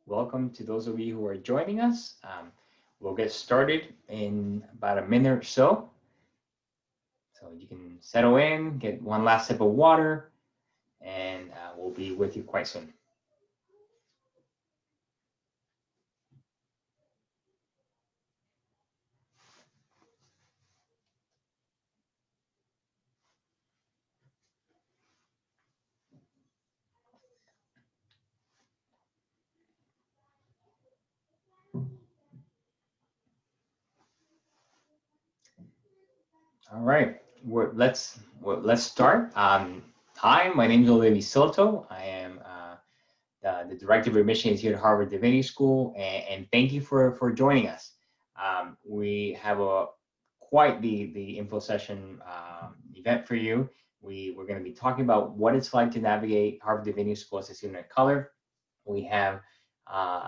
Welcome to those of you who are joining us. We'll get started in about a minute or so. So you can settle in, get one last sip of water, and we'll be with you quite soon. All right, let's start. Hi, my name is Olivier Silto. I am the Director of Admissions here at Harvard Divinity School, and thank you for joining us. We have quite the info session event for you. We're going to be talking about what it's like to navigate Harvard Divinity School as a student of color. We have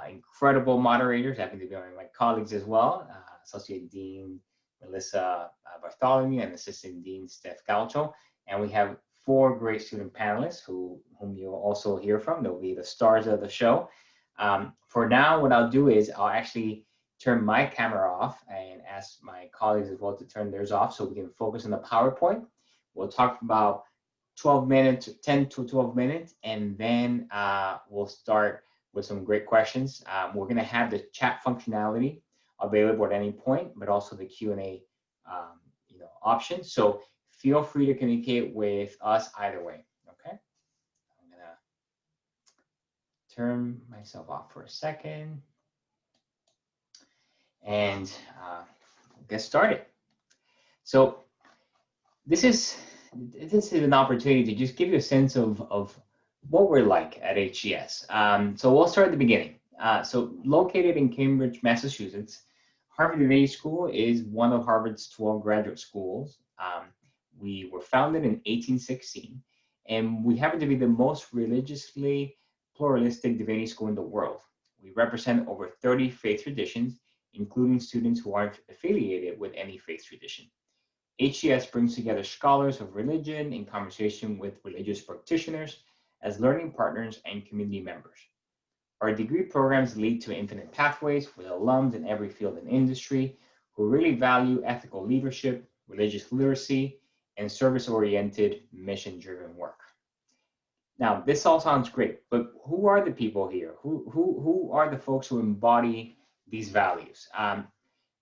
incredible moderators, happen to be my colleagues as well, Associate Dean Melissa Bartholomew and Assistant Dean Steph Gaucho. And we have four great student panelists whom you'll also hear from. They'll be the stars of the show. For now, what I'll do is I'll actually turn my camera off and ask my colleagues as well to turn theirs off so we can focus on the PowerPoint. We'll talk about 12 minutes, 10 to 12 minutes, and then we'll start with some great questions. We're going to have the chat functionality available at any point, but also the Q&A option. So feel free to communicate with us either way, okay? I'm going to turn myself off for a second and get started. So this is an opportunity to just give you a sense of what we're like at HDS. So we'll start at the beginning. So located in Cambridge, Massachusetts, Harvard Divinity School is one of Harvard's 12 graduate schools. We were founded in 1816, and we happen to be the most religiously pluralistic divinity school in the world. We represent over 30 faith traditions, including students who aren't affiliated with any faith tradition. HDS brings together scholars of religion in conversation with religious practitioners as learning partners and community members. Our degree programs lead to infinite pathways with alums in every field and industry who really value ethical leadership, religious literacy, and service-oriented, mission-driven work. Now, this all sounds great, but who are the people here? Who are the folks who embody these values?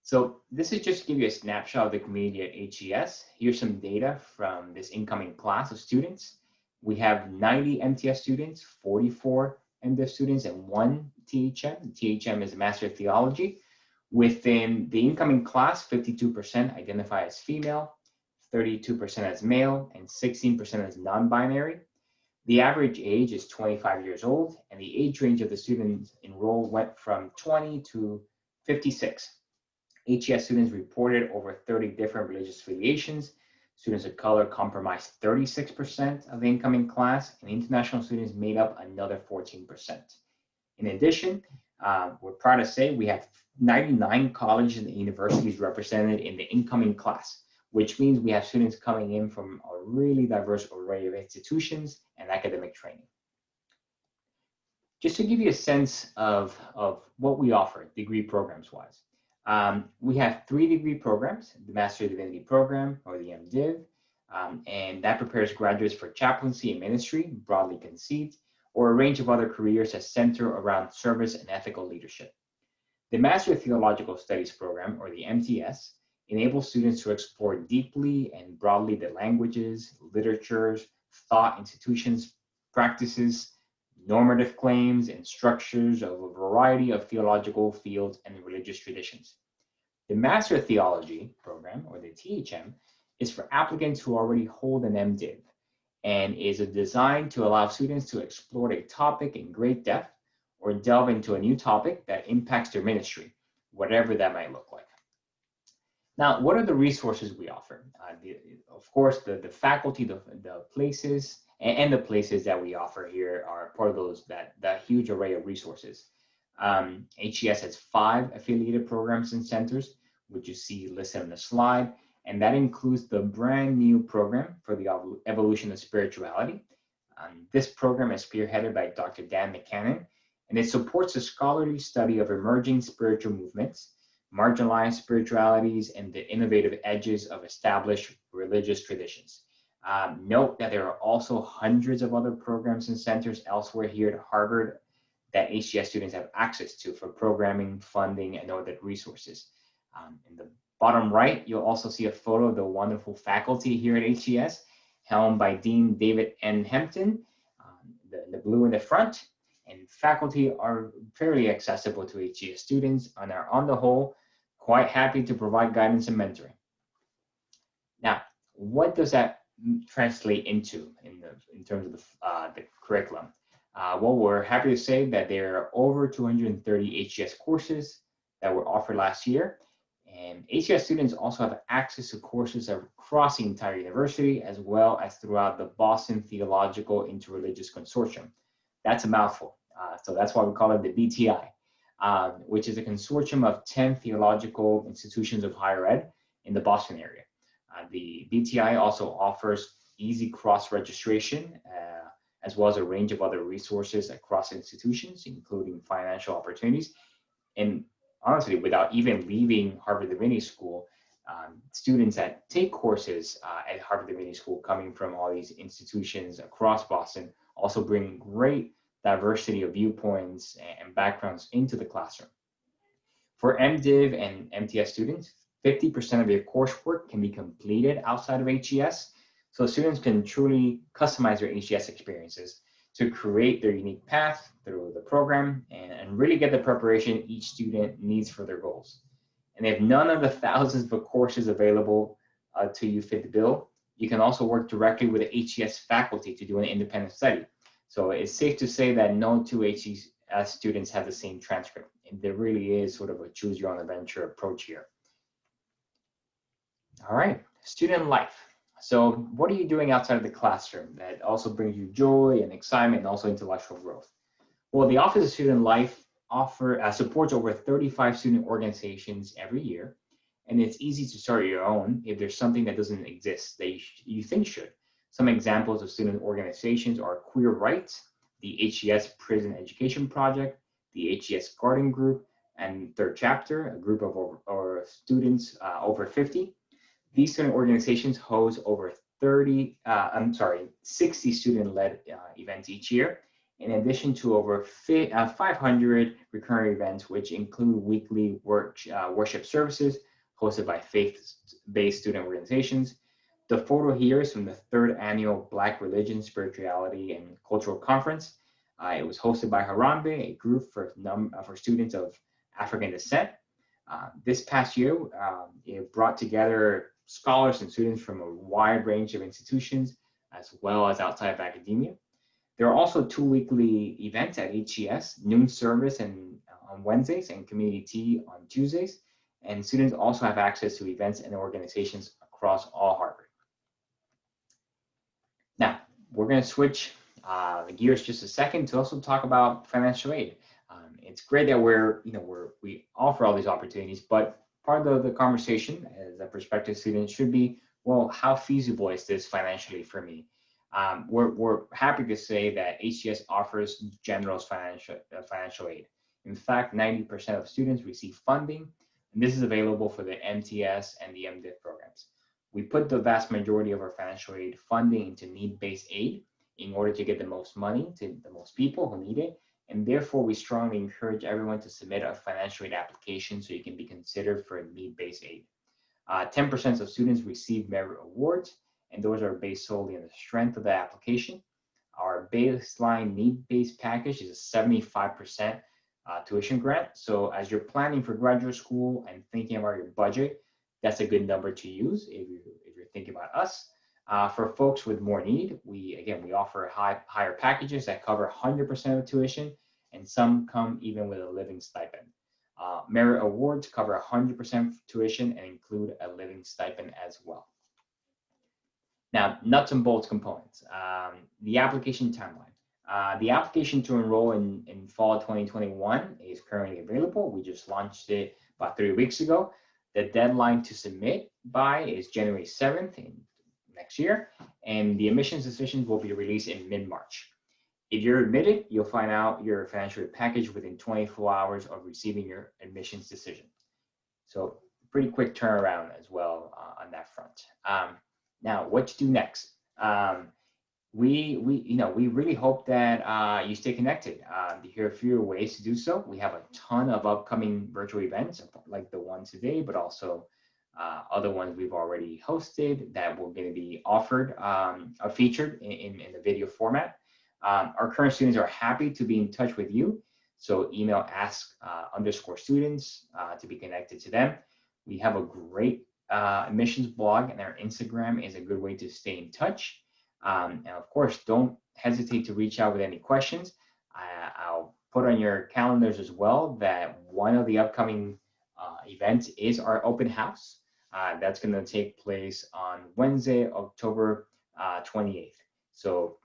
So this is just to give you a snapshot of the community at HDS. Here's some data from this incoming class of students. We have 90 MTS students, 44 MDiv students, and 1 THM. THM is a Master of Theology. Within the incoming class, 52% identify as female, 32% as male, and 16% as non-binary. The average age is 25 years old, and the age range of the students enrolled went from 20 to 56. HDS students reported over 30 different religious affiliations. Students of color comprised 36% of the incoming class, and international students made up another 14%. In addition, we're proud to say we have 99 colleges and universities represented in the incoming class, which means we have students coming in from a really diverse array of institutions and academic training. Just to give you a sense of what we offer degree programs-wise. We have 3 degree programs, the Master of Divinity program, or the MDiv, and that prepares graduates for chaplaincy and ministry, broadly conceived, or a range of other careers that center around service and ethical leadership. The Master of Theological Studies program, or the MTS, enables students to explore deeply and broadly the languages, literatures, thought, institutions, practices, normative claims, and structures of a variety of theological fields and religious traditions. The Master of Theology program, or the THM, is for applicants who already hold an MDiv and is designed to allow students to explore a topic in great depth or delve into a new topic that impacts their ministry, whatever that might look like. Now, what are the resources we offer? Of course, the faculty, the places, and the places that we offer here are part of that huge array of resources. HDS has 5 affiliated programs and centers, which you see listed on the slide, and that includes the brand new program for the evolution of spirituality. This program is spearheaded by Dr. Dan McCannon, and it supports the scholarly study of emerging spiritual movements, marginalized spiritualities, and the innovative edges of established religious traditions. Note that there are also hundreds of other programs and centers elsewhere here at Harvard that HDS students have access to for programming, funding, and other resources. In the bottom right, you'll also see a photo of the wonderful faculty here at HDS, helmed by Dean David N. Hempton, the blue in the front. And faculty are fairly accessible to HDS students and are, on the whole, quite happy to provide guidance and mentoring. Now, what does that translate into in terms of the curriculum? Well, we're happy to say that there are over 230 HDS courses that were offered last year. And HDS students also have access to courses across the entire university, as well as throughout the Boston Theological Interreligious Consortium. That's a mouthful. So that's why we call it the BTI, which is a consortium of 10 theological institutions of higher ed in the Boston area. The BTI also offers easy cross-registration, as well as a range of other resources across institutions, including financial opportunities. And honestly, without even leaving Harvard Divinity School, students that take courses at Harvard Divinity School coming from all these institutions across Boston also bring great diversity of viewpoints and backgrounds into the classroom. For MDiv and MTS students, 50% of your coursework can be completed outside of HDS, so students can truly customize their HDS experiences to create their unique path through the program and really get the preparation each student needs for their goals. And if none of the thousands of courses available to you fit the bill, you can also work directly with the HDS faculty to do an independent study. So it's safe to say that no two HDS students have the same transcript. And there really is sort of a choose your own adventure approach here. All right, student life. So what are you doing outside of the classroom that also brings you joy and excitement and also intellectual growth? Well, the Office of Student Life supports over 35 student organizations every year, and it's easy to start your own if there's something that doesn't exist that you think should. Some examples of student organizations are Queer Rights, the HDS Prison Education Project, the HDS Garden Group, and Third Chapter, a group of students over 50. These student organizations host over 60 student-led events each year, in addition to over 500 recurring events, which include weekly worship services hosted by faith-based student organizations. The photo here is from the 3rd annual Black Religion, Spirituality, and Cultural Conference. It was hosted by Harambe, a group for students of African descent. This past year, it brought together scholars and students from a wide range of institutions, as well as outside of academia. There are also 2 weekly events at HDS, noon service on Wednesdays and community tea on Tuesdays. And students also have access to events and organizations across all Harvard. Now, we're going to switch gears just a second to also talk about financial aid. It's great that we offer all these opportunities, but part of the conversation as a prospective student should be, well, how feasible is this financially for me? We're happy to say that HDS offers generous financial aid. In fact, 90% of students receive funding, and this is available for the MTS and the MDiv programs. We put the vast majority of our financial aid funding into need-based aid in order to get the most money to the most people who need it, and therefore we strongly encourage everyone to submit a financial aid application so you can be considered for need-based aid. 10% of students receive merit awards, and those are based solely on the strength of the application. Our baseline need-based package is a 75% tuition grant. So as you're planning for graduate school and thinking about your budget, that's a good number to use if you're thinking about us. For folks with more need, we offer higher packages that cover 100% of tuition, and some come even with a living stipend. Merit awards cover 100% tuition and include a living stipend as well. Now, nuts and bolts components. The application timeline. The application to enroll in fall 2021 is currently available. We just launched it about 3 weeks ago. The deadline to submit by is January 7th next year, and the admissions decisions will be released in mid-March. If you're admitted, you'll find out your financial aid package within 24 hours of receiving your admissions decision. So pretty quick turnaround as well on that front. Now, what to do next? We really hope that you stay connected. Here are a few ways to do so. We have a ton of upcoming virtual events like the one today, but also other ones we've already hosted that we're going to be offered or featured in the video format. Our current students are happy to be in touch with you. So email ask_students to be connected to them. We have a great admissions blog, and our Instagram is a good way to stay in touch. And of course, don't hesitate to reach out with any questions. I'll put on your calendars as well that one of the upcoming events is our open house. That's going to take place on Wednesday, October 28th. So,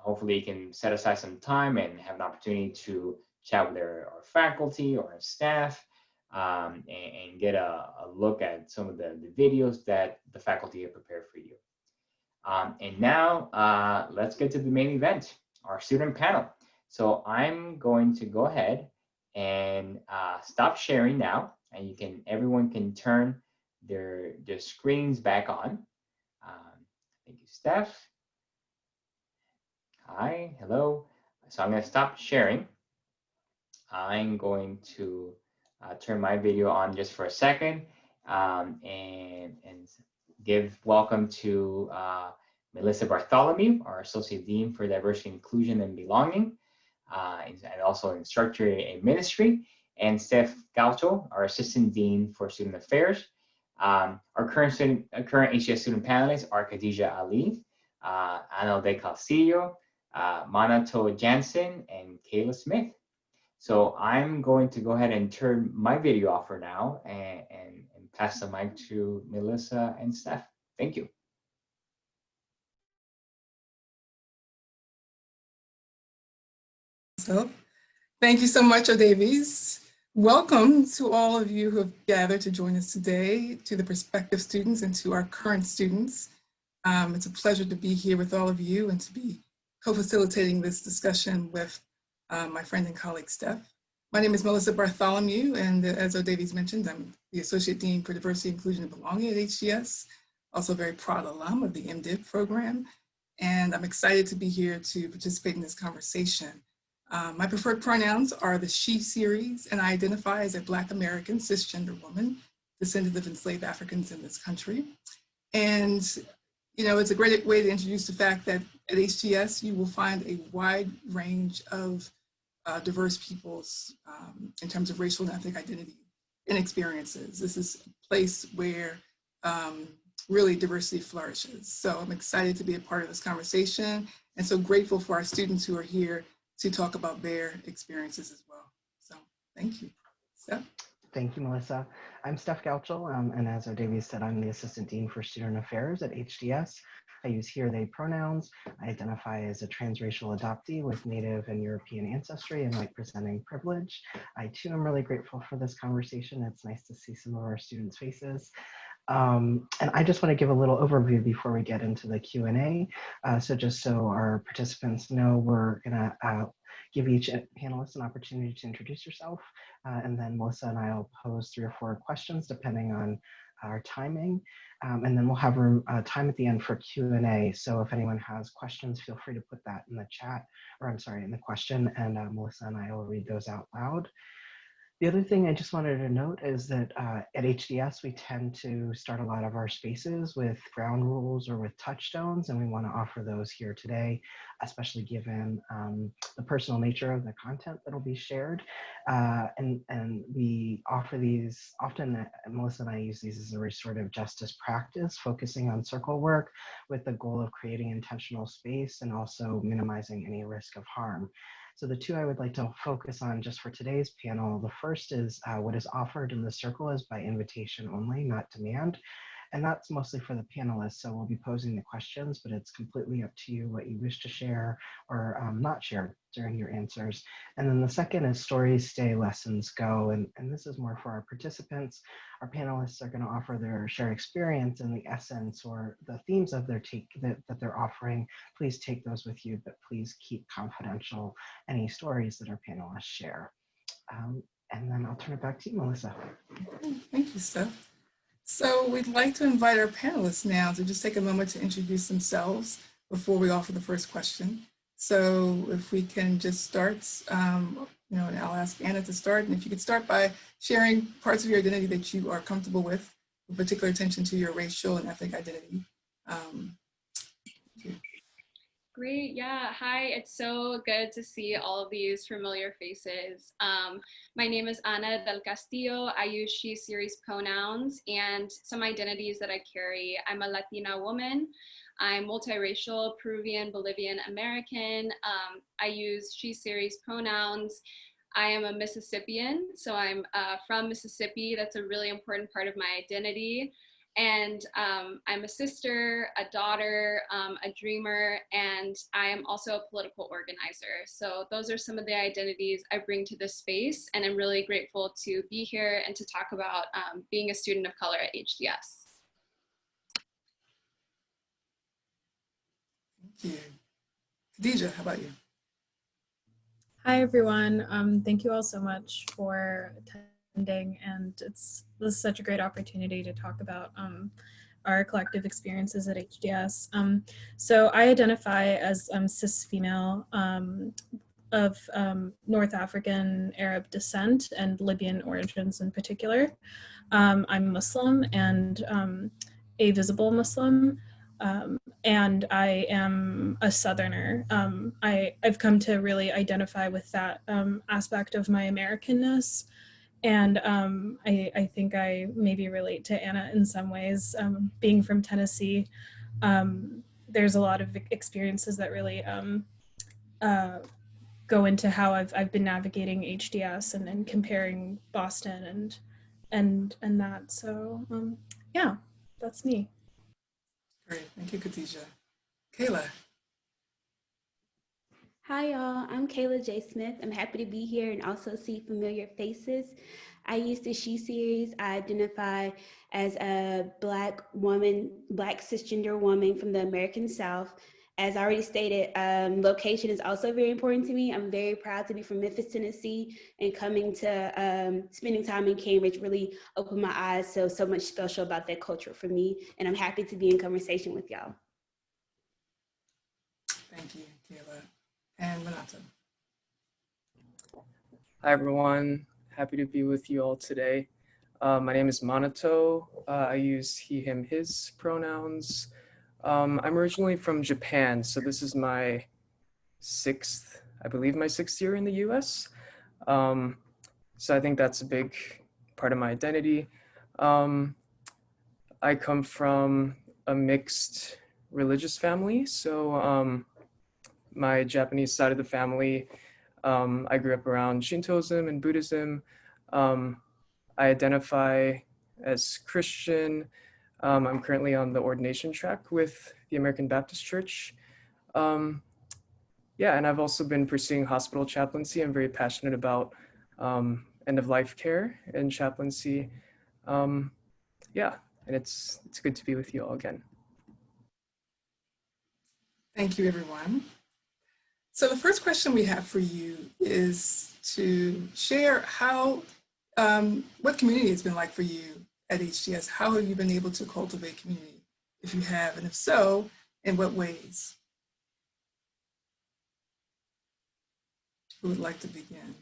hopefully you can set aside some time and have an opportunity to chat with our faculty or our staff and get a look at some of the videos that the faculty have prepared for you. And now let's get to the main event, our student panel. So I'm going to go ahead and stop sharing now, and everyone can turn their screens back on. Thank you, Steph. Hi, hello. So I'm going to stop sharing. I'm going to turn my video on just for a second and give welcome to Melissa Bartholomew, our Associate Dean for Diversity, Inclusion, and Belonging, and also instructor in ministry, and Steph Gaucho, our Assistant Dean for Student Affairs. Our current HDS student panelists are Khadija Ali, Anel De Castillo, Manato Jansen, and Kayla Smith. So I'm going to go ahead and turn my video off for now and pass the mic to Melissa and Steph. Thank you. So, thank you so much, O'Davies. Welcome to all of you who have gathered to join us today, to the prospective students and to our current students. It's a pleasure to be here with all of you and to be co-facilitating this discussion with my friend and colleague, Steph. My name is Melissa Bartholomew, and as O'Davies mentioned, I'm the Associate Dean for Diversity, Inclusion, and Belonging at HDS, also a very proud alum of the MDiv program, and I'm excited to be here to participate in this conversation. My preferred pronouns are the she series, and I identify as a Black American cisgender woman, descendant of enslaved Africans in this country. And, it's a great way to introduce the fact that at HDS, you will find a wide range of diverse peoples in terms of racial and ethnic identity and experiences. This is a place where really diversity flourishes. So I'm excited to be a part of this conversation, and so grateful for our students who are here to talk about their experiences as well. So thank you. Steph? Thank you, Melissa. I'm Steph Gaucho, and as O'Davies said, I'm the Assistant Dean for Student Affairs at HDS. I use he, they pronouns. I identify as a transracial adoptee with Native and European ancestry and white presenting privilege. I too am really grateful for this conversation. It's nice to see some of our students' faces. And I just want to give a little overview before we get into the Q&A. So just so our participants know, we're gonna give each panelist an opportunity to introduce yourself. And then Melissa and I will pose 3 or 4 questions depending on our timing. And then we'll have time at the end for Q&A. So if anyone has questions, feel free to put that in the chat, or I'm sorry, in the question, and Melissa and I will read those out loud. The other thing I just wanted to note is that at HDS, we tend to start a lot of our spaces with ground rules or with touchstones, and we want to offer those here today, especially given the personal nature of the content that will be shared. And we offer these, often Melissa and I use these as a restorative justice practice, focusing on circle work with the goal of creating intentional space and also minimizing any risk of harm. So the 2 I would like to focus on just for today's panel, the first is what is offered in the circle is by invitation only, not demand. And that's mostly for the panelists. So we'll be posing the questions, but it's completely up to you what you wish to share or not share during your answers. And then the second is stories stay, lessons go. And this is more for our participants. Our panelists are going to offer their shared experience and the essence or the themes of their take that they're offering. Please take those with you, but please keep confidential any stories that our panelists share. And then I'll turn it back to you, Melissa. Thank you, Steph. So we'd like to invite our panelists now to just take a moment to introduce themselves before we offer the first question. So if we can just start, and I'll ask Anna to start. And if you could start by sharing parts of your identity that you are comfortable with particular attention to your racial and ethnic identity. Great, yeah, hi, it's so good to see all of these familiar faces. My name is Ana del Castillo. I use she, series pronouns, and some identities that I carry. I'm a Latina woman. I'm multiracial, Peruvian, Bolivian, American. I use she, series pronouns. I am a Mississippian, so I'm from Mississippi. That's a really important part of my identity. And I'm a sister, a daughter, a dreamer, and I am also a political organizer. So those are some of the identities I bring to this space, and I'm really grateful to be here and to talk about being a student of color at HDS. Thank you. Khadija, how about you? Hi, everyone. Thank you all so much for attending, and this is such a great opportunity to talk about our collective experiences at HDS. So I identify as cis female of North African Arab descent and Libyan origins in particular. I'm Muslim and a visible Muslim. And I am a Southerner. I've come to really identify with that aspect of my Americanness. And I think I maybe relate to Anna in some ways. Being from Tennessee, there's a lot of experiences that really go into how I've been navigating HDS and comparing Boston and that. So yeah, that's me. Great, thank you, Khadija. Kayla. Hi, y'all. I'm Kayla J. Smith. I'm happy to be here and also see familiar faces. I use the She series. I identify as a Black woman, Black cisgender woman from the American South. As I already stated, location is also very important to me. I'm very proud to be from Memphis, Tennessee, and coming to spending time in Cambridge really opened my eyes to so much special about that culture for me. And I'm happy to be in conversation with y'all. Thank you, Kayla. And Minato. Hi, everyone. Happy to be with you all today. My name is Minato. I use he, him, his pronouns. I'm originally from Japan, so this is my sixth year in the US. So I think that's a big part of my identity. I come from a mixed religious family, so my Japanese side of the family, I grew up around Shintoism and Buddhism. I identify as Christian. I'm currently on the ordination track with the American Baptist Church. Yeah, and I've also been pursuing hospital chaplaincy. I'm very passionate about end-of-life care and chaplaincy. Yeah, and it's good to be with you all again. Thank you, everyone. So the first question we have for you is to share what community has been like for you at HDS. How have you been able to cultivate community, if you have, and if so, in what ways? Who would like to begin?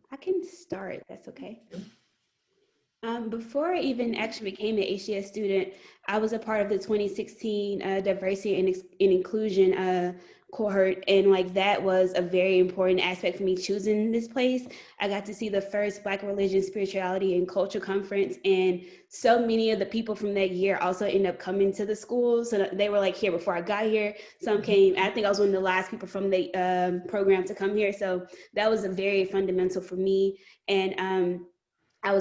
I can start, that's okay. Before I even actually became an HDS student, I was a part of the 2016 diversity and inclusion cohort, and that was a very important aspect for me choosing this place. I got to see the first Black Religion, Spirituality, and Culture Conference, and so many of the people from that year also ended up coming to the school. So they were here before I got here. Some came, I think I was one of the last people from the program to come here. So that was a very fundamental for me. And I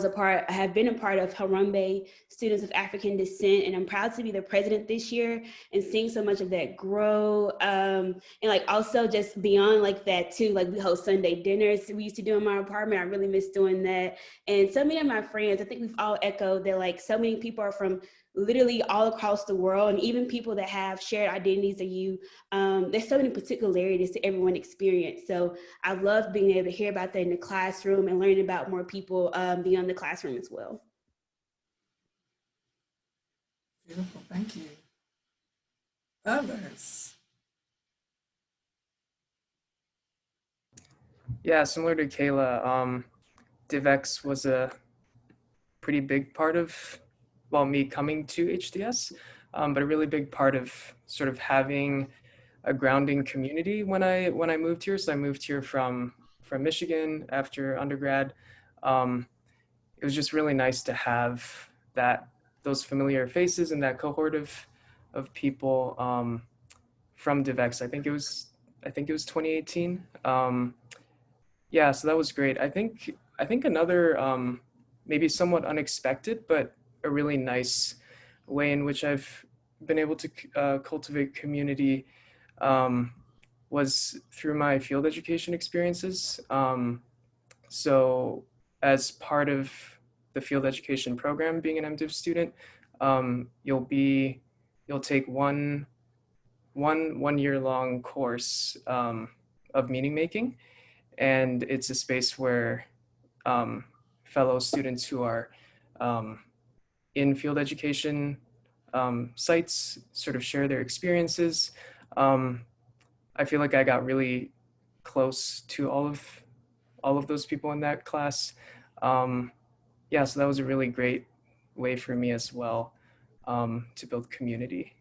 have been a part of Harambe Students of African Descent, and I'm proud to be the president this year and seeing so much of that grow. And like also just beyond like that too, like we host Sunday dinners we used to do in my apartment. I really miss doing that. And so many of my friends, I think we've all echoed that like so many people are from literally all across the world, and even people that have shared identities of you. There's so many particularities to everyone's experience. So I love being able to hear about that in the classroom and learning about more people beyond the classroom as well. Beautiful, thank you. Others? Yeah, similar to Kayla, DivX was a pretty big part of, well, me coming to HDS, but a really big part of sort of having a grounding community when I moved here. So I moved here from Michigan after undergrad. It was just really nice to have those familiar faces and that cohort of people from DivX. I think it was 2018. Yeah, so that was great. I think another maybe somewhat unexpected, but a really nice way in which I've been able to cultivate community was through my field education experiences. So as part of the field education program, being an MDiv student, you'll take one year long course of meaning making, and it's a space where fellow students who are in field education sites sort of share their experiences. I feel like I got really close to all of those people in that class. Yeah, so that was a really great way for me as well to build community.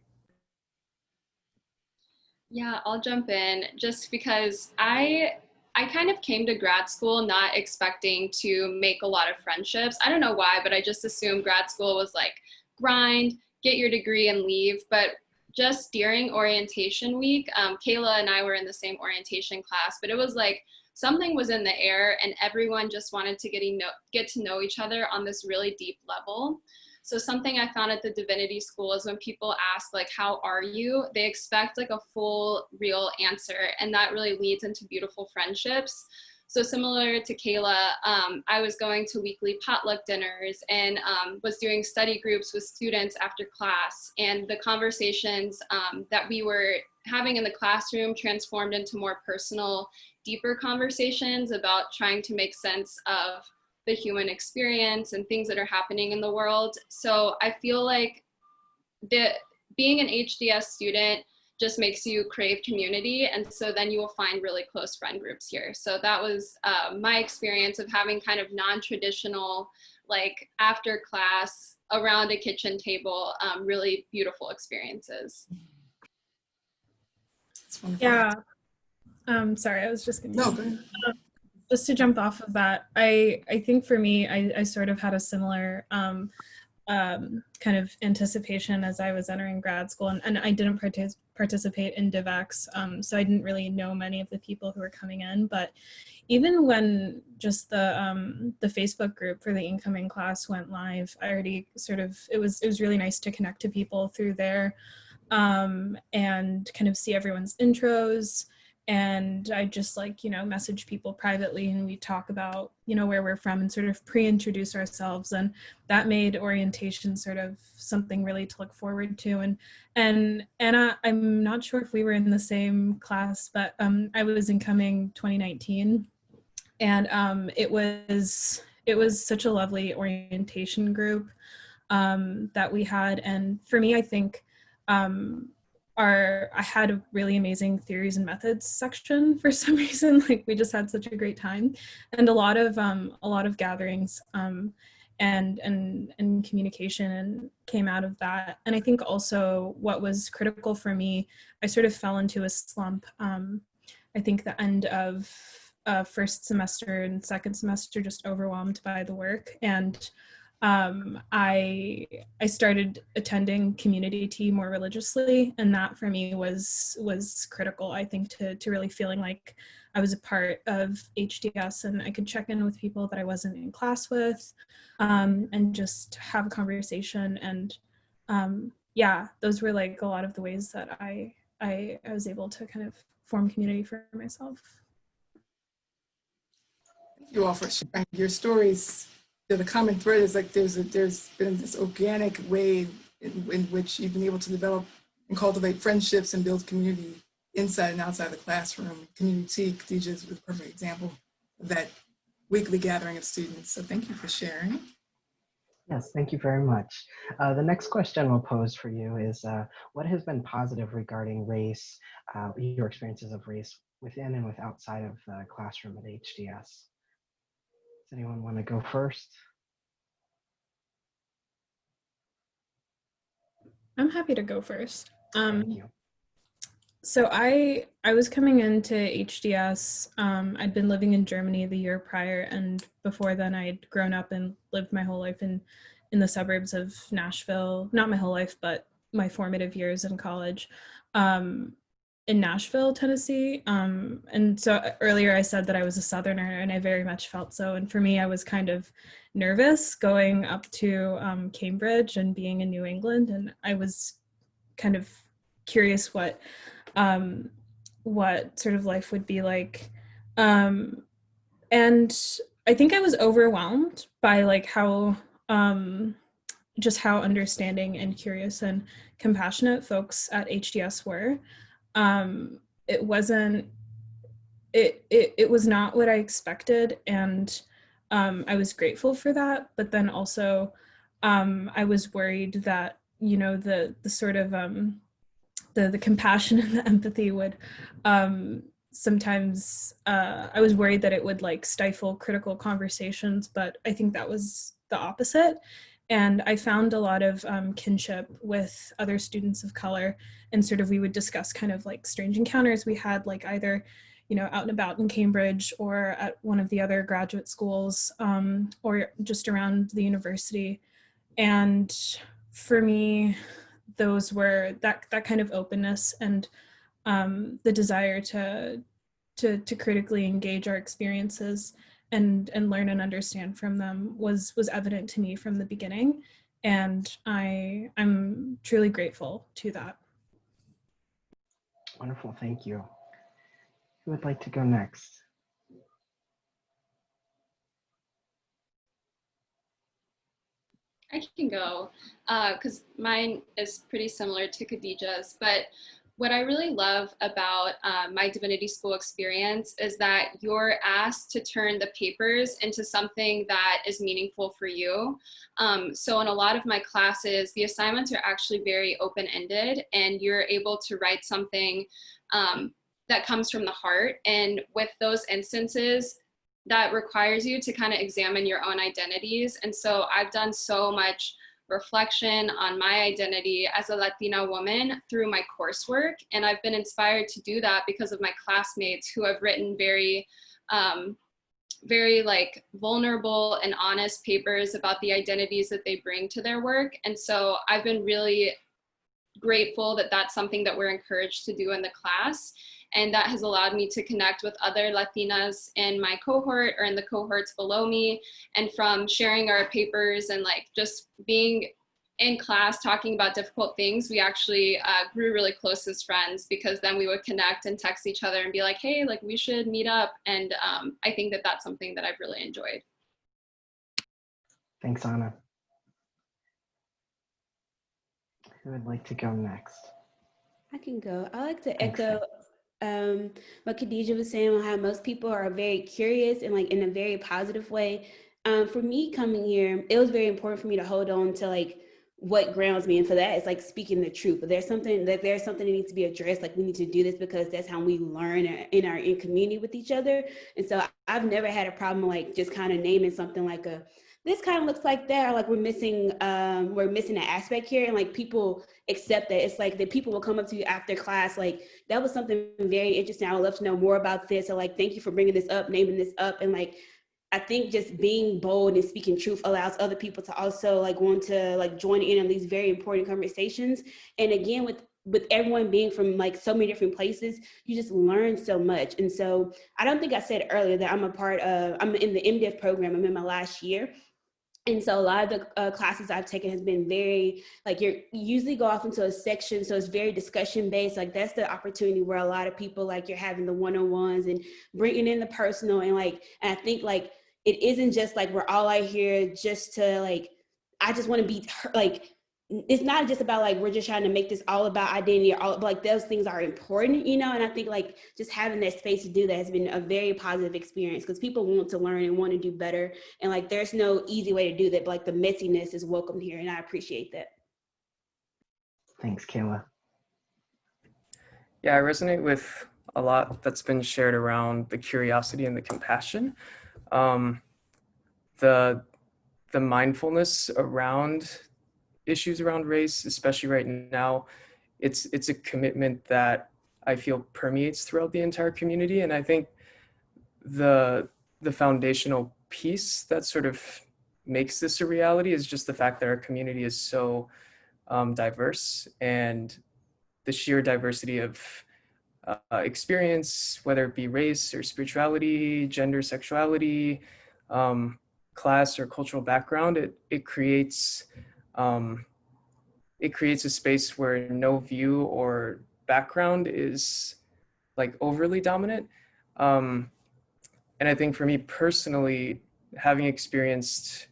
Yeah, I'll jump in just because I kind of came to grad school not expecting to make a lot of friendships. I don't know why, but I just assumed grad school was like grind, get your degree and leave. But just during orientation week, Kayla and I were in the same orientation class, but it was like something was in the air and everyone just wanted to get to know each other on this really deep level. So something I found at the Divinity School is when people ask like, how are you? They expect like a full, real answer. And that really leads into beautiful friendships. So similar to Kayla, I was going to weekly potluck dinners and was doing study groups with students after class. And the conversations that we were having in the classroom transformed into more personal, deeper conversations about trying to make sense of the human experience and things that are happening in the world. So I feel like being an HDS student just makes you crave community. And so then you will find really close friend groups here. So that was my experience of having kind of non-traditional, like after class around a kitchen table, really beautiful experiences. Yeah. Sorry, I was just gonna. No, go ahead. Just to jump off of that, I think for me, I sort of had a similar kind of anticipation as I was entering grad school, and I didn't participate in DivX, so I didn't really know many of the people who were coming in. But even when just the Facebook group for the incoming class went live, I already it was really nice to connect to people through there, and kind of see everyone's intros. And I just message people privately and we talk about, where we're from and sort of pre-introduce ourselves. And that made orientation sort of something really to look forward to. And Anna, I'm not sure if we were in the same class, but I was incoming 2019. And it was such a lovely orientation group that we had. And for me, I think I had a really amazing theories and methods section for some reason. Like we just had such a great time, and a lot of gatherings and communication and came out of that. And I think also what was critical for me, I sort of fell into a slump. I think the end of first semester and second semester, just overwhelmed by the work, and I started attending community tea more religiously, and that for me was critical, I think, to really feeling like I was a part of HDS and I could check in with people that I wasn't in class with, and just have a conversation. And yeah, those were like a lot of the ways that I was able to kind of form community for myself. Thank you all for sharing your stories. The common thread is like there's been this organic way in which you've been able to develop and cultivate friendships and build community inside and outside the classroom. Community Khadija is a perfect example of that weekly gathering of students. So thank you for sharing. Yes, thank you very much. The next question we'll pose for you is, what has been positive regarding race, your experiences of race within and with outside of the classroom at HDS? Does anyone want to go first? I'm happy to go first. Thank you. So I was coming into HDS. I'd been living in Germany the year prior, and before then I'd grown up and lived my whole life in the suburbs of Nashville. Not my whole life, but my formative years in college, in Nashville, Tennessee. And so earlier I said that I was a Southerner, and I very much felt so. And for me, I was kind of nervous going up to Cambridge and being in New England, and I was kind of curious what sort of life would be like. And I think I was overwhelmed by like how just how understanding and curious and compassionate folks at HDS were. It wasn't, it was not what I expected, and I was grateful for that. But then also, I was worried that, you know, the sort of the compassion and the empathy would sometimes, I was worried that it would like stifle critical conversations, but I think that was the opposite. And I found a lot of kinship with other students of color, and sort of we would discuss kind of like strange encounters we had, like either, you know, out and about in Cambridge or at one of the other graduate schools, or just around the university. And for me, those were that kind of openness and the desire to critically engage our experiences and learn and understand from them was evident to me from the beginning, and I'm truly grateful to that. Wonderful, thank you. Who would like to go next? I can go because mine is pretty similar to Khadijah's, but what I really love about my Divinity School experience is that you're asked to turn the papers into something that is meaningful for you. So in a lot of my classes, the assignments are actually very open-ended, and you're able to write something that comes from the heart. And with those instances, that requires you to kind of examine your own identities. And so I've done so much reflection on my identity as a Latina woman through my coursework. And I've been inspired to do that because of my classmates who have written very like vulnerable and honest papers about the identities that they bring to their work. And so I've been really grateful that that's something that we're encouraged to do in the class. And that has allowed me to connect with other Latinas in my cohort or in the cohorts below me. And from sharing our papers and like just being in class talking about difficult things, we actually grew really close as friends, because then we would connect and text each other and be like, hey, like we should meet up. And I think that that's something that I've really enjoyed. Thanks, Anna. Who would like to go next? I can go. I like to Thanks, echo what Khadijah was saying on how most people are very curious and like in a very positive way. For me coming here, it was very important for me to hold on to like what grounds me, and for that it's like speaking the truth. But there's something that needs to be addressed. Like we need to do this because that's how we learn in community with each other. And so I've never had a problem like just kind of naming something like this kind of looks like that, or like we're missing an aspect here, and like people accept that. It's like that people will come up to you after class like, that was something very interesting, I would love to know more about this, or like, thank you for bringing this up, naming this up. And like I think just being bold and speaking truth allows other people to also like want to like join in on these very important conversations. And again, with everyone being from like so many different places, you just learn so much. And so I don't think I said earlier that I'm in the MDiv program. I'm in my last year. And so a lot of the classes I've taken has been very, like you usually go off into a section. So it's very discussion based. Like that's the opportunity where a lot of people, like you're having the one-on-ones and bringing in the personal. And I think like, it isn't just like, we're all out here just to like, I just want to be like, it's not just about like, we're just trying to make this all about identity or all, but like those things are important, you know? And I think like just having that space to do that has been a very positive experience because people want to learn and want to do better. And like, there's no easy way to do that, but like the messiness is welcomed here. And I appreciate that. Thanks, Kayla. Yeah, I resonate with a lot that's been shared around the curiosity and the compassion. The mindfulness around issues around race, especially right now, it's a commitment that I feel permeates throughout the entire community. And I think the foundational piece that sort of makes this a reality is just the fact that our community is so diverse, and the sheer diversity of experience, whether it be race or spirituality, gender, sexuality, class or cultural background, it creates a space where no view or background is like overly dominant. And I think for me personally, having experienced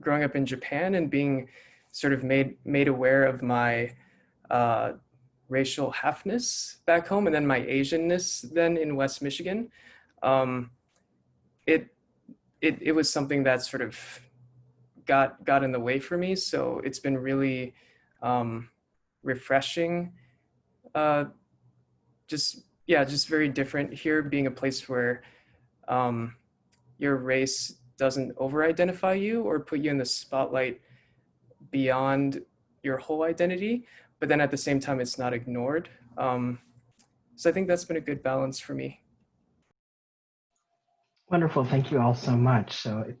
growing up in Japan and being sort of made aware of my racial halfness back home, and then my Asianness then in West Michigan, it was something that sort of got in the way for me. So it's been really refreshing. Just very different here, being a place where your race doesn't over-identify you or put you in the spotlight beyond your whole identity, but then at the same time, it's not ignored. So I think that's been a good balance for me. Wonderful. Thank you all so much. So it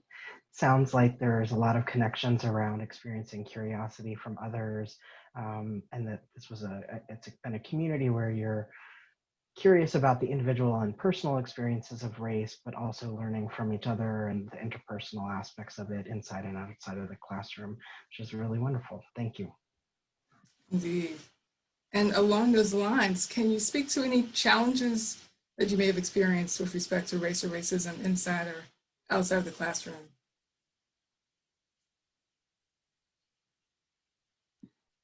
sounds like there's a lot of connections around experiencing curiosity from others, and that this was it's been a community where you're curious about the individual and personal experiences of race, but also learning from each other and the interpersonal aspects of it inside and outside of the classroom, which is really wonderful. Thank you. Indeed. And along those lines, can you speak to any challenges that you may have experienced with respect to race or racism inside or outside of the classroom?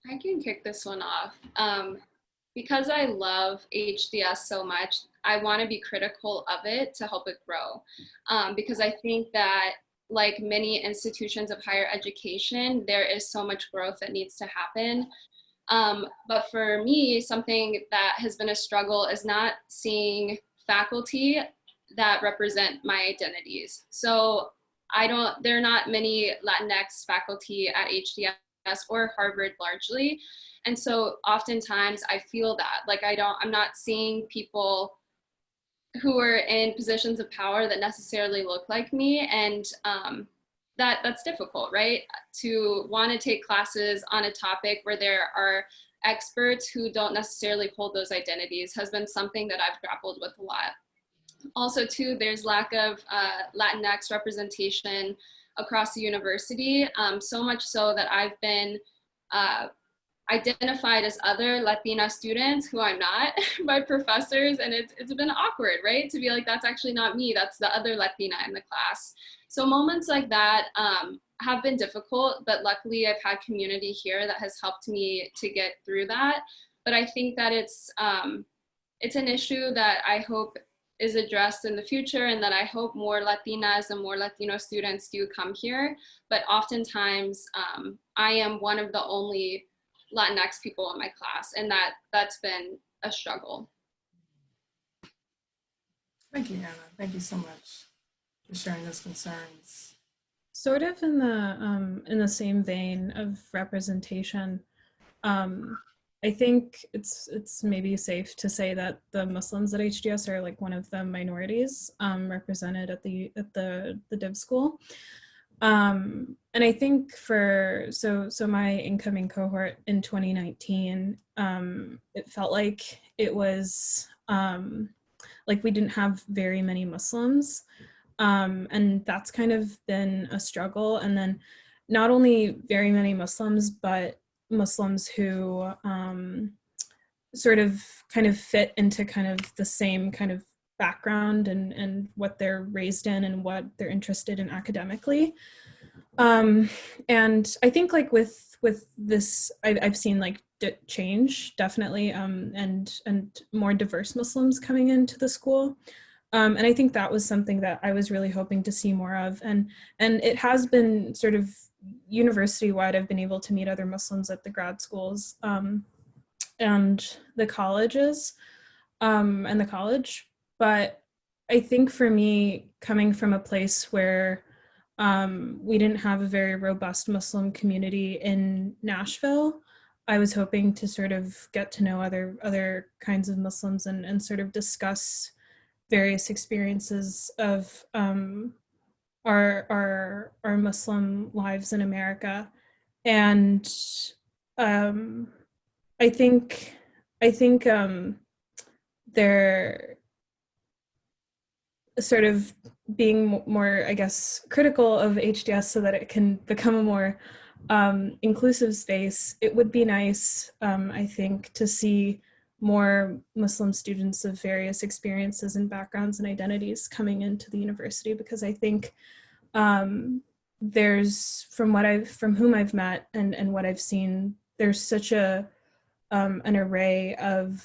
I can kick this one off. Because I love HDS so much, I want to be critical of it to help it grow. Because I think that like many institutions of higher education, there is so much growth that needs to happen. But for me, something that has been a struggle is not seeing faculty that represent my identities. So there are not many Latinx faculty at HDS or Harvard largely. And so oftentimes I feel that like I'm not seeing people who are in positions of power that necessarily look like me. And that's difficult, right? To want to take classes on a topic where there are experts who don't necessarily hold those identities has been something that I've grappled with a lot. Also too, there's lack of Latinx representation across the university, so much so that I've been identified as other Latina students who I'm not by professors, and it's been awkward, right? To be like, that's actually not me, that's the other Latina in the class. So moments like that have been difficult, but luckily I've had community here that has helped me to get through that. But I think that it's an issue that I hope is addressed in the future, and that I hope more Latinas and more Latino students do come here. But oftentimes I am one of the only Latinx people in my class, and that's been a struggle. Thank you, Anna. Thank you so much for sharing those concerns. Sort of in the same vein of representation, I think it's maybe safe to say that the Muslims at HDS are like one of the minorities represented at the Div school. And I think so my incoming cohort in 2019, it felt like it was like we didn't have very many Muslims. And that's kind of been a struggle. And then not only very many Muslims, but Muslims who sort of kind of fit into kind of the same kind of background and what they're raised in and what they're interested in academically. And I think like with this, I've seen like change definitely, and more diverse Muslims coming into the school. And I think that was something that I was really hoping to see more of. And it has been sort of university-wide. I've been able to meet other Muslims at the grad schools and the colleges and the college. But I think for me, coming from a place where we didn't have a very robust Muslim community in Nashville, I was hoping to sort of get to know other kinds of Muslims and sort of discuss various experiences of our Muslim lives in America. And I think they're sort of being more, I guess, critical of HDS so that it can become a more inclusive space. It would be nice, I think, to see more Muslim students of various experiences and backgrounds and identities coming into the university, because I think there's, from whom I've met and what I've seen, there's such an array of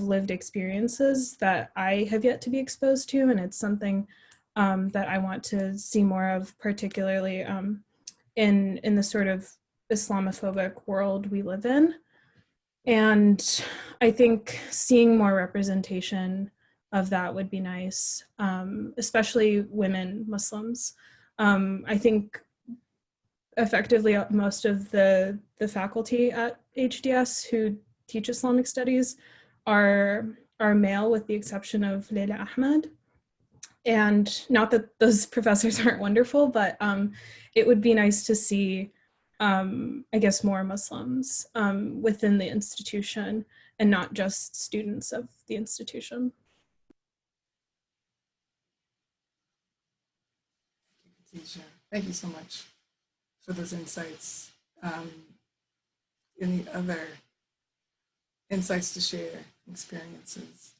lived experiences that I have yet to be exposed to, and it's something that I want to see more of, particularly in the sort of Islamophobic world we live in. And I think seeing more representation of that would be nice, especially women Muslims. I think effectively most of the faculty at HDS who teach Islamic studies are male, with the exception of Leila Ahmed. And not that those professors aren't wonderful, but it would be nice to see, I guess, more Muslims within the institution and not just students of the institution. Thank you so much for those insights. Any other insights to share, experiences?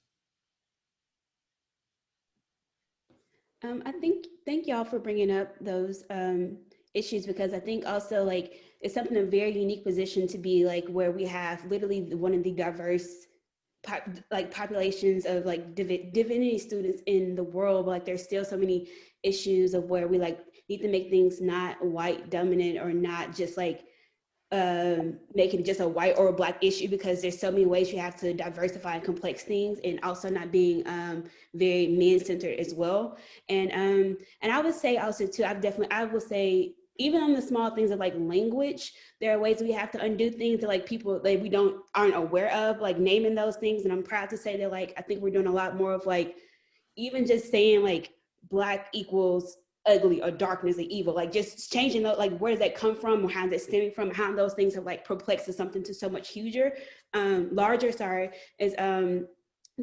Thank y'all for bringing up those issues, because I think also like it's something, a very unique position to be like where we have literally one of the diverse populations of like divinity students in the world, but like there's still so many issues of where we like need to make things not white dominant, or not just like making just a white or a Black issue, because there's so many ways you have to diversify and complex things, and also not being very man-centered as well. And I would say also too, I will say, even on the small things of like language, there are ways we have to undo things that like people that we aren't aware of, like naming those things. And I'm proud to say that like I think we're doing a lot more of like even just saying like Black equals ugly or darkness or evil, like just changing that, like where does that come from, or how's it stemming from, how those things have like perplexed to something to so much larger is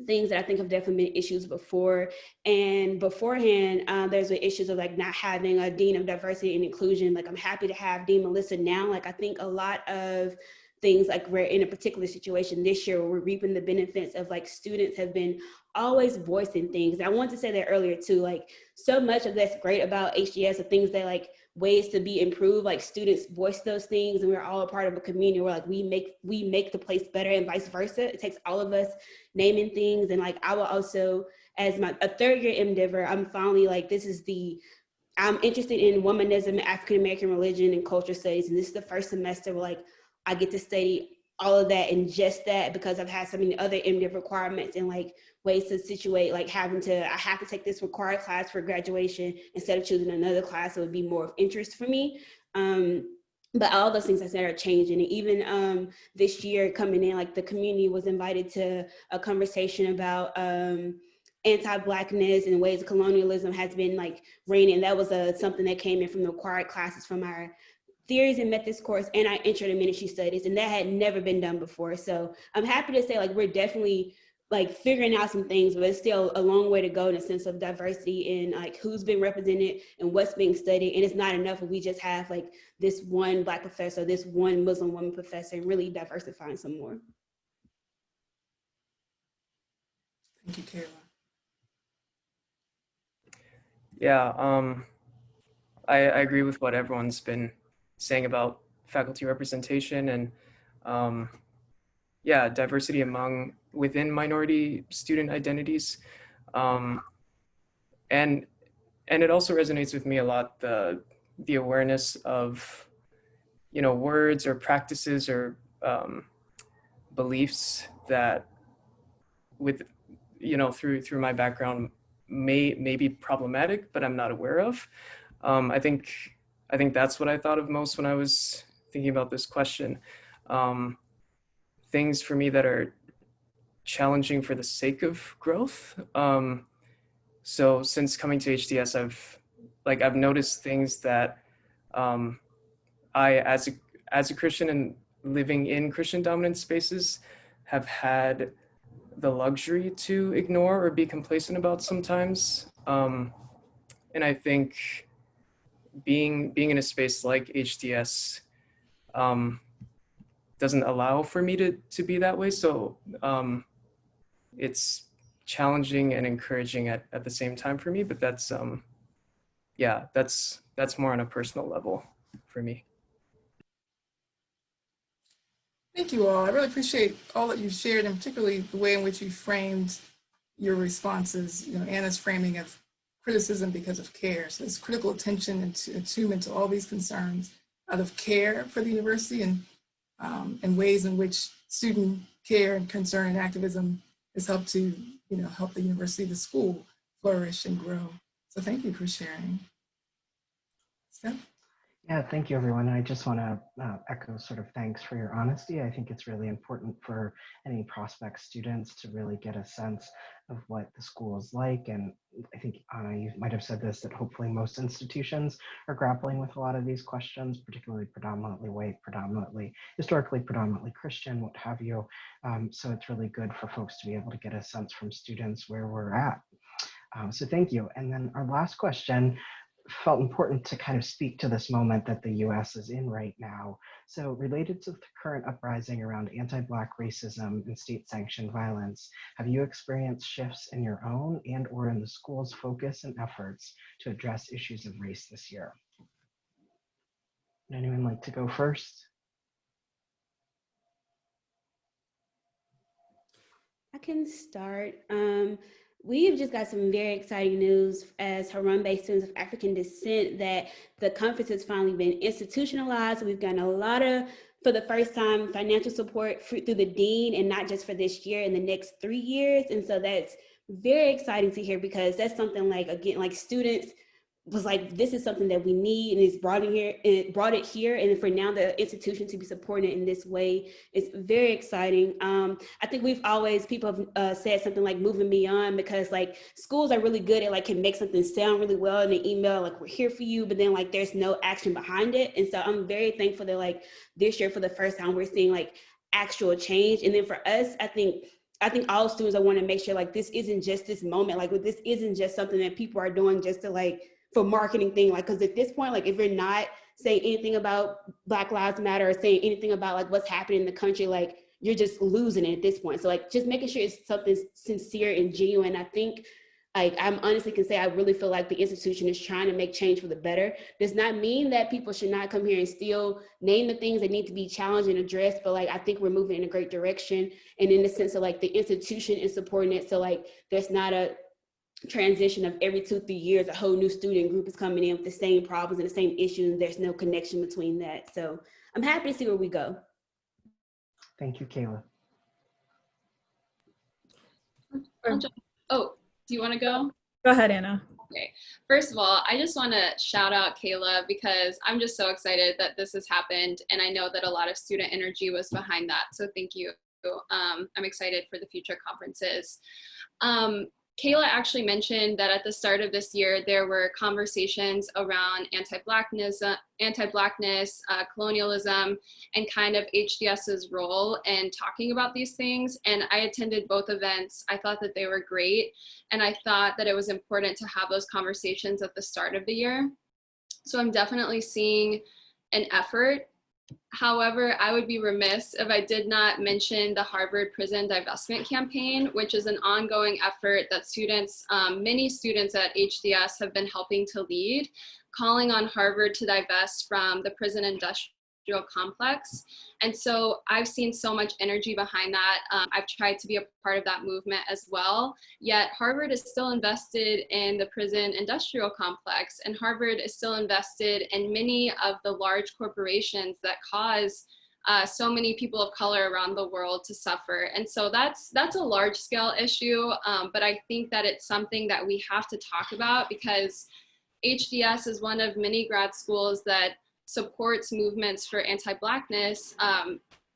things that I think have definitely been issues before. And beforehand, there's the issues of like not having a dean of diversity and inclusion. Like I'm happy to have Dean Melissa now. Like I think a lot of things, like we're in a particular situation this year where we're reaping the benefits of like students have been always voicing things. And I wanted to say that earlier too, like so much of that's great about HDS are things that like ways to be improved, like students voice those things, and we're all a part of a community where like we make the place better, and vice versa. It takes all of us naming things. And like I will also, as a third year MDiver, I'm finally like, I'm interested in womanism, African American religion, and culture studies, and this is the first semester where like I get to study all of that and just that, because I've had so many other MDiv requirements and like ways to situate, like I have to take this required class for graduation instead of choosing another class that would be more of interest for me. but all those things I said are changing. And even this year coming in, like the community was invited to a conversation about anti-Blackness and ways of colonialism has been like reigning. That was something that came in from the required classes from our theories and methods course and our intro to ministry studies, and that had never been done before. So I'm happy to say like we're definitely like figuring out some things, but it's still a long way to go in a sense of diversity in like who's been represented and what's being studied. And it's not enough if we just have like this one Black professor, this one Muslim woman professor, and really diversifying some more. Thank you, Kayla. Yeah, I agree with what everyone's been saying about faculty representation and yeah, diversity within minority student identities. And it also resonates with me a lot, the awareness of, words or practices or beliefs that through my background may be problematic, but I'm not aware of. I think that's what I thought of most when I was thinking about this question. Things for me that are challenging for the sake of growth. So since coming to HDS, I've noticed things that I, as a Christian and living in Christian dominant spaces, have had the luxury to ignore or be complacent about sometimes. And I think being in a space like HDS doesn't allow for me to be that way. So it's challenging and encouraging at the same time for me, but that's more on a personal level for me. Thank you all. I really appreciate all that you've shared, and particularly the way in which you framed your responses. Anna's framing of criticism because of care. So it's critical attention and attunement to all these concerns out of care for the university and ways in which student care and concern and activism has helped to, help the university, the school flourish and grow. So thank you for sharing. Steph? Yeah, thank you, everyone. I just want to echo sort of thanks for your honesty. I think it's really important for any prospect students to really get a sense of what the school is like. And I think, Anna, you might have said this, that hopefully most institutions are grappling with a lot of these questions, particularly predominantly white, historically predominantly Christian, what have you. So it's really good for folks to be able to get a sense from students where we're at. So thank you. And then our last question felt important to kind of speak to this moment that the US is in right now. So related to the current uprising around anti-Black racism and state-sanctioned violence, have you experienced shifts in your own and or in the school's focus and efforts to address issues of race this year? Would anyone like to go first? I can start. We've just got some very exciting news as Harambe students of African descent that the conference has finally been institutionalized. We've gotten a lot of, for the first time, financial support through the dean, and not just for this year, in the next 3 years. And so that's very exciting to hear, because that's something like, again, like students was like, this is something that we need, and it's brought it here. And for now the institution to be supported in this way is very exciting. I think people have said something like moving beyond, because like schools are really good at like can make something sound really well in an email, like we're here for you, but then like there's no action behind it. And so I'm very thankful that like this year for the first time we're seeing like actual change. And then for us, I think all students, I want to make sure like this isn't just this moment, like this isn't just something that people are doing just to like for marketing thing, like, because at this point, like if you're not saying anything about Black Lives Matter or saying anything about like what's happening in the country, like you're just losing it at this point. So like just making sure it's something sincere and genuine. I think like I'm honestly can say I really feel like the institution is trying to make change for the better. Does not mean that people should not come here and still name the things that need to be challenged and addressed, but like I think we're moving in a great direction, and in the sense of like the institution is supporting it, so like there's not a transition of every 2-3 years a whole new student group is coming in with the same problems and the same issues, and there's no connection between that. So I'm happy to see where we go. Thank you, Kayla. Oh, do you want to go? Go ahead, Anna. Okay. First of all, I just want to shout out Kayla because I'm just so excited that this has happened. And I know that a lot of student energy was behind that. So thank you. I'm excited for the future conferences. Kayla actually mentioned that at the start of this year, there were conversations around anti-Blackness, colonialism, and kind of HDS's role in talking about these things. And I attended both events. I thought that they were great. And I thought that it was important to have those conversations at the start of the year. So I'm definitely seeing an effort. However, I would be remiss if I did not mention the Harvard Prison Divestment Campaign, which is an ongoing effort that students, many students at HDS have been helping to lead, calling on Harvard to divest from the prison industrial complex. And so I've seen so much energy behind that. I've tried to be a part of that movement as well. Yet Harvard is still invested in the prison industrial complex, and Harvard is still invested in many of the large corporations that cause so many people of color around the world to suffer. And so that's a large scale issue, but I think that it's something that we have to talk about because HDS is one of many grad schools that supports movements for anti-Blackness,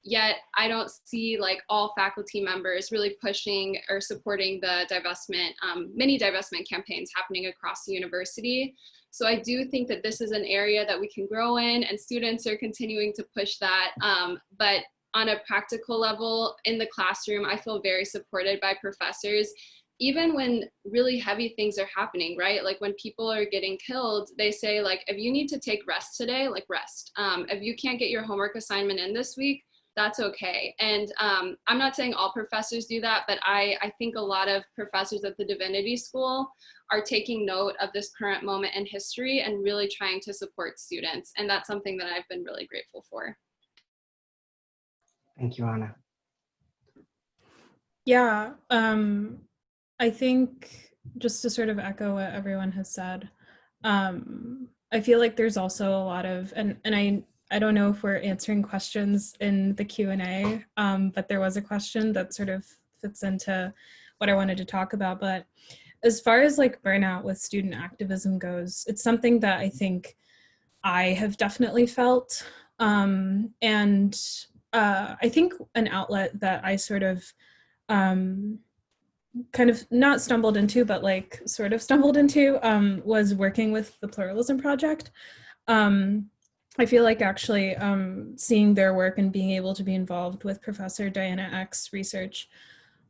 yet I don't see like all faculty members really pushing or supporting the divestment, many divestment campaigns happening across the university. So I do think that this is an area that we can grow in, and students are continuing to push that. But on a practical level in the classroom, I feel very supported by professors. Even when really heavy things are happening, right? Like when people are getting killed, they say like, if you need to take rest today, like rest. If you can't get your homework assignment in this week, that's okay. And I'm not saying all professors do that, but I think a lot of professors at the Divinity School are taking note of this current moment in history and really trying to support students. And that's something that I've been really grateful for. Thank you, Anna. Yeah, I think just to sort of echo what everyone has said, I feel like there's also a lot of, and I don't know if we're answering questions in the Q&A, but there was a question that sort of fits into what I wanted to talk about. But as far as like burnout with student activism goes, it's something that I think I have definitely felt. And I think an outlet that I sort of kind of not stumbled into, but like sort of stumbled into was working with the Pluralism Project. I feel like actually seeing their work and being able to be involved with Professor Diana Eck's research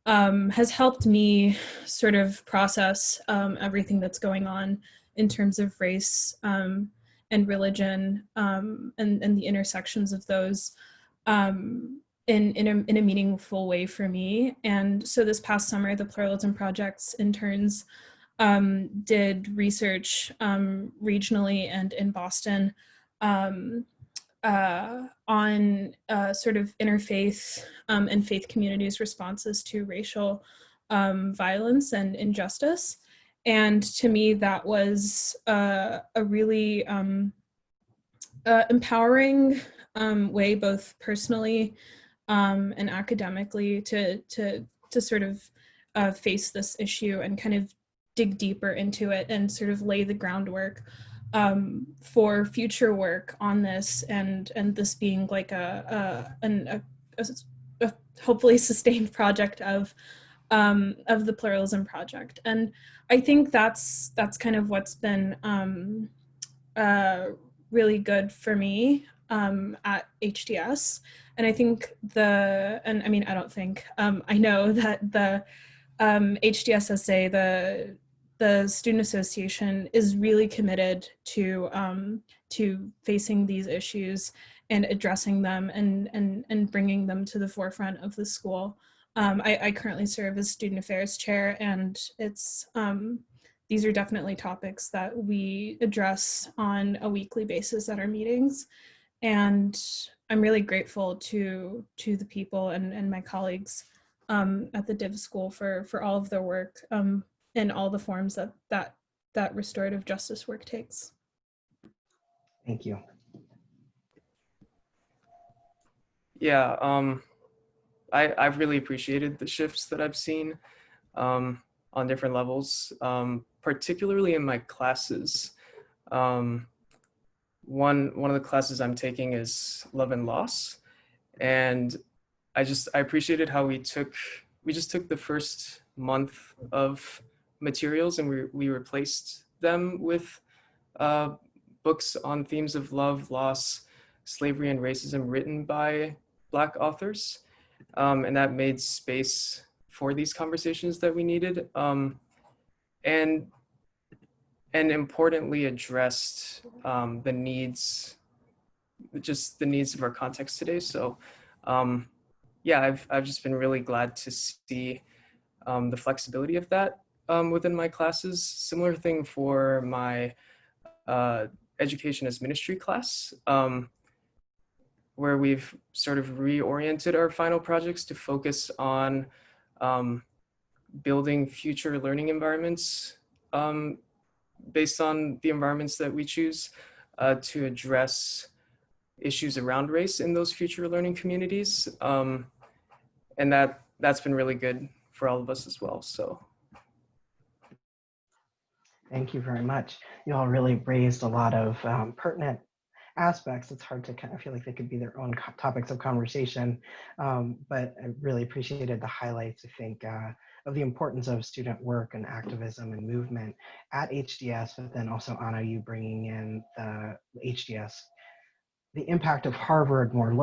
has helped me sort of process everything that's going on in terms of race and religion and the intersections of those in a meaningful way for me. And so this past summer, the Pluralism Project's interns did research regionally and in Boston on sort of interfaith and faith communities' responses to racial violence and injustice. And to me, that was a really empowering way, both personally and academically, to sort of face this issue and kind of dig deeper into it and sort of lay the groundwork for future work on this, and this being like a hopefully sustained project of the Pluralism Project. And I think that's kind of what's been really good for me at HDS. And I think I know that the HDSSA, the Student Association, is really committed to facing these issues and addressing them and bringing them to the forefront of the school. I currently serve as Student Affairs Chair, and it's these are definitely topics that we address on a weekly basis at our meetings. And I'm really grateful to the people and my colleagues at the Div School for all of their work in all the forms that restorative justice work takes. Thank you. Yeah, I've really appreciated the shifts that I've seen on different levels, particularly in my classes. One of the classes I'm taking is Love and Loss, and I appreciated how we just took the first month of materials and we replaced them with books on themes of love, loss, slavery, and racism written by Black authors, and that made space for these conversations that we needed, and importantly addressed the needs of our context today. So yeah, I've just been really glad to see the flexibility of that within my classes. Similar thing for my education as ministry class, where we've sort of reoriented our final projects to focus on building future learning environments based on the environments that we choose to address issues around race in those future learning communities. And that's been really good for all of us as well. So Thank you very much. You all really raised a lot of pertinent aspects. It's hard to kind of feel like they could be their own topics of conversation, but I really appreciated the highlights, I think, of the importance of student work and activism and movement at HDS, but then also, Anna, you bringing in the HDS, the impact of Harvard more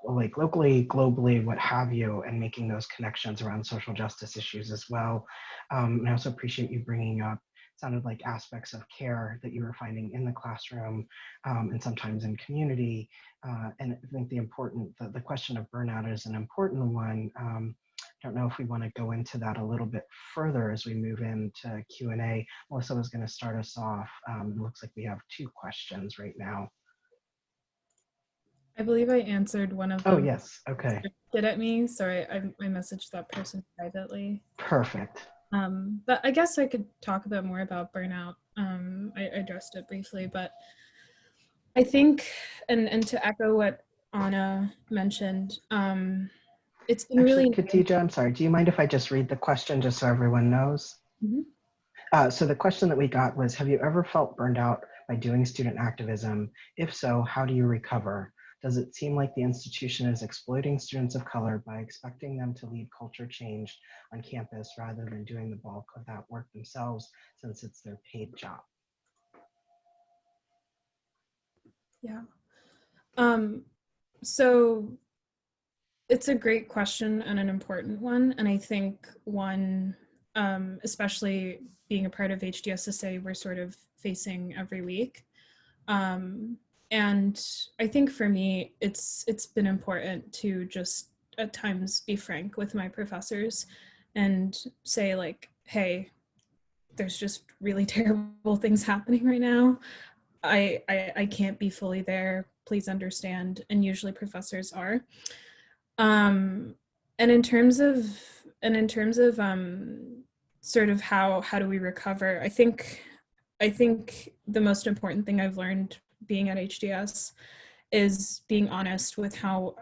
like locally, globally, what have you, and making those connections around social justice issues as well. And I also appreciate you bringing up, sounded like aspects of care that you were finding in the classroom and sometimes in community. And I think the question of burnout is an important one. I don't know if we want to go into that a little bit further as we move into Q&A. Melissa was going to start us off. It looks like we have 2 questions right now. I believe I answered one of them. Oh, yes. Okay. Did at me. Sorry, I messaged that person privately. Perfect. But I guess I could talk a bit more about burnout. I addressed it briefly, but I think, and to echo what Anna mentioned, it's been Actually, really. Khadija, I'm sorry. Do you mind if I just read the question just so everyone knows? Mm-hmm. So the question that we got was, have you ever felt burned out by doing student activism? If so, how do you recover? Does it seem like the institution is exploiting students of color by expecting them to lead culture change on campus rather than doing the bulk of that work themselves, since it's their paid job? Yeah. So it's a great question and an important one. And I think one, especially being a part of HDSSA, we're sort of facing every week. And I think for me, it's been important to just at times be frank with my professors and say like, hey, there's just really terrible things happening right now. I can't be fully there. Please understand. And usually professors are. And in terms of sort of how do we recover, I think the most important thing I've learned being at HDS is being honest with how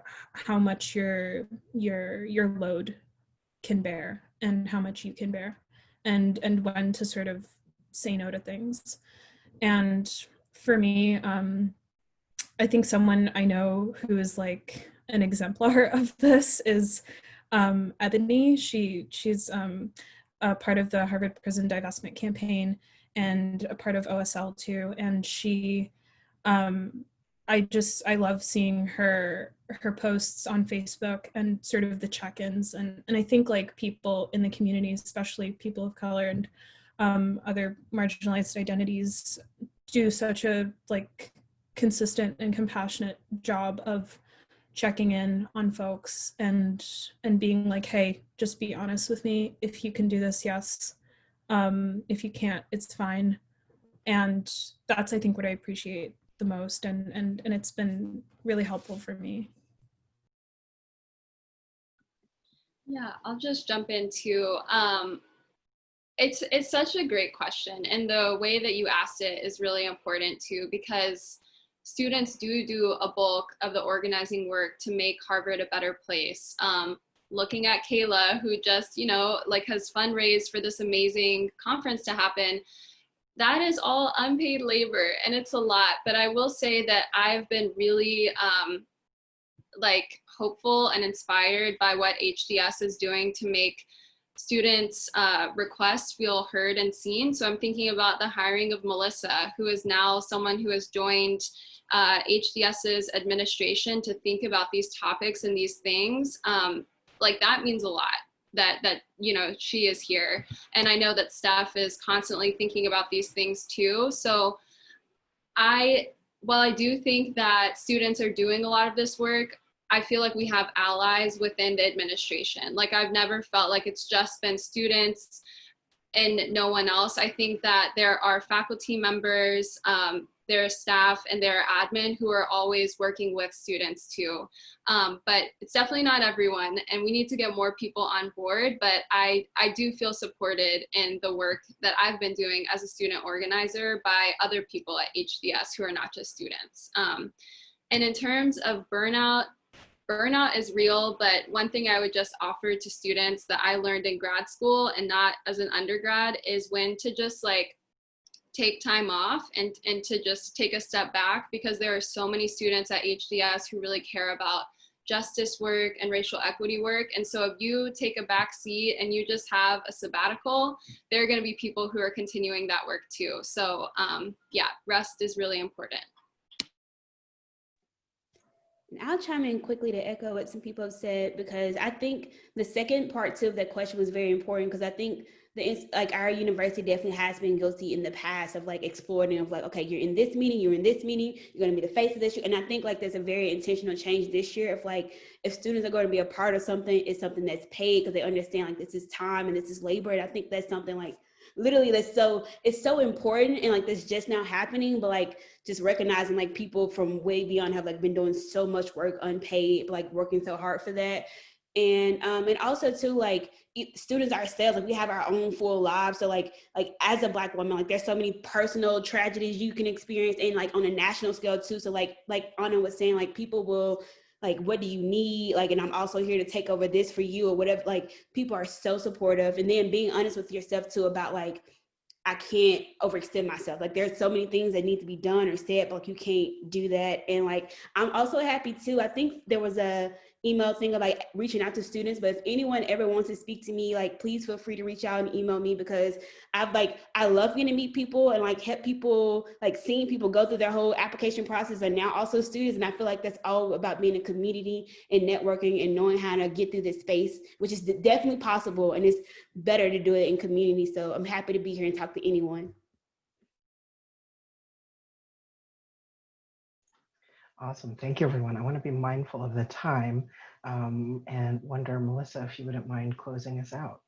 much your load can bear and how much you can bear, and when to sort of say no to things. And for me, I think someone I know who is like an exemplar of this is Ebony. She's a part of the Harvard Prison Divestment Campaign and a part of OSL too. And she, I love seeing her posts on Facebook and sort of the check-ins. And I think like people in the community, especially people of color and other marginalized identities, do such a like consistent and compassionate job of checking in on folks and being like, hey, just be honest with me. If you can do this, yes. If you can't, it's fine. And that's, I think, what I appreciate the most. And it's been really helpful for me. Yeah, I'll just jump into, it's such a great question. And the way that you asked it is really important too, because students do a bulk of the organizing work to make Harvard a better place. looking at Kayla, who just, you know, like has fundraised for this amazing conference to happen. That is all unpaid labor, and it's a lot. But I will say that I've been really like hopeful and inspired by what HDS is doing to make students' requests feel heard and seen. So I'm thinking about the hiring of Melissa, who is now someone who has joined HDS's administration to think about these topics and these things. Like that means a lot that you know, she is here. And I know that Steph is constantly thinking about these things too. So while I do think that students are doing a lot of this work, I feel like we have allies within the administration. Like I've never felt like it's just been students and no one else. I think that there are faculty members, there are staff, and there are admin who are always working with students too. But it's definitely not everyone, and we need to get more people on board. But I do feel supported in the work that I've been doing as a student organizer by other people at HDS who are not just students. And in terms of burnout is real, but one thing I would just offer to students that I learned in grad school and not as an undergrad is when to just like take time off and to just take a step back, because there are so many students at HDS who really care about justice work and racial equity work. And so if you take a back seat and you just have a sabbatical, there are going to be people who are continuing that work too. So yeah, rest is really important. I'll chime in quickly to echo what some people have said, because I think the second part too of that question was very important, because I think like our university definitely has been guilty in the past of like exploiting of like, okay, you're in this meeting, you're going to be the face of this. And I think like there's a very intentional change this year of like, if students are going to be a part of something, it's something that's paid because they understand like this is time and this is labor. And I think that's something like literally it's so important, and like this just now happening, but like just recognizing like people from way beyond have like been doing so much work unpaid, like working so hard for that. And also too, like students ourselves, like we have our own full lives. So like as a Black woman, like there's so many personal tragedies you can experience, and like on a national scale too. So like Anna was saying, like people will like, what do you need? Like, and I'm also here to take over this for you or whatever. Like people are so supportive. And then being honest with yourself too about like, I can't overextend myself. Like there's so many things that need to be done or said, but like you can't do that. And like, I'm also happy too. I think there was a email thing of like reaching out to students, but if anyone ever wants to speak to me, like please feel free to reach out and email me, because I love getting to meet people and like help people, like seeing people go through their whole application process, and now also students. And I feel like that's all about being a community and networking and knowing how to get through this space, which is definitely possible. And it's better to do it in community. So I'm happy to be here and talk to anyone. Awesome. Thank you, everyone. I want to be mindful of the time and wonder, Melissa, if you wouldn't mind closing us out.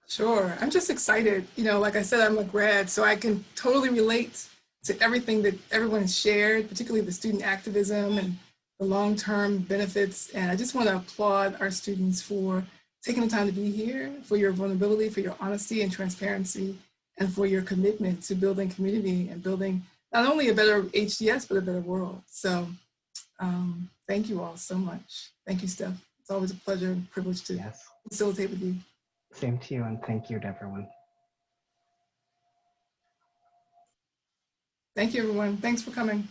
Sure. I'm just excited. You know, like I said, I'm a grad, so I can totally relate to everything that everyone has shared, particularly the student activism and the long-term benefits. And I just want to applaud our students for taking the time to be here, for your vulnerability, for your honesty and transparency, and for your commitment to building community and building not only a better HDS, but a better world. So thank you all so much. Thank you, Steph. It's always a pleasure and privilege to facilitate with you. Same to you, and thank you to everyone. Thank you, everyone. Thanks for coming.